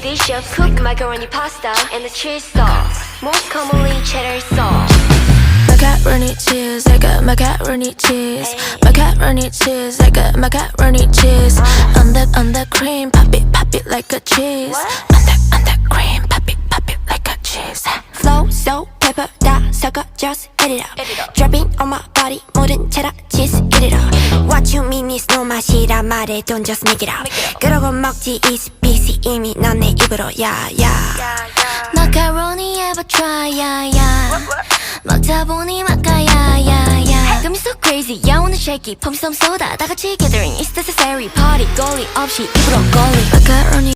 dishes, cooked macaroni pasta, and the cheese sauce. Most commonly cheddar sauce. Macaroni cheese, I got macaroni cheese. Macaroni cheese, I got macaroni cheese. On the cream, pop it like a cheese. On the cream, pop it like a cheese. Flow, so pepper, 다 섞어, just hit it up. Dripping on my body, 모든 체다 cheese, eat it up. What you mean is no 맛이라 말해, don't just make it up. 그러고 먹지 easy peasy 이미 넌 내 입으로 yeah. Macaroni ever try, yeah. 먹다 보니 막가야. Got me so crazy, yeah, wanna shake it. 펌 some soda, 다 같이 gathering, it's necessary. Party, goalie 없이 입으로 goalie. Macaroni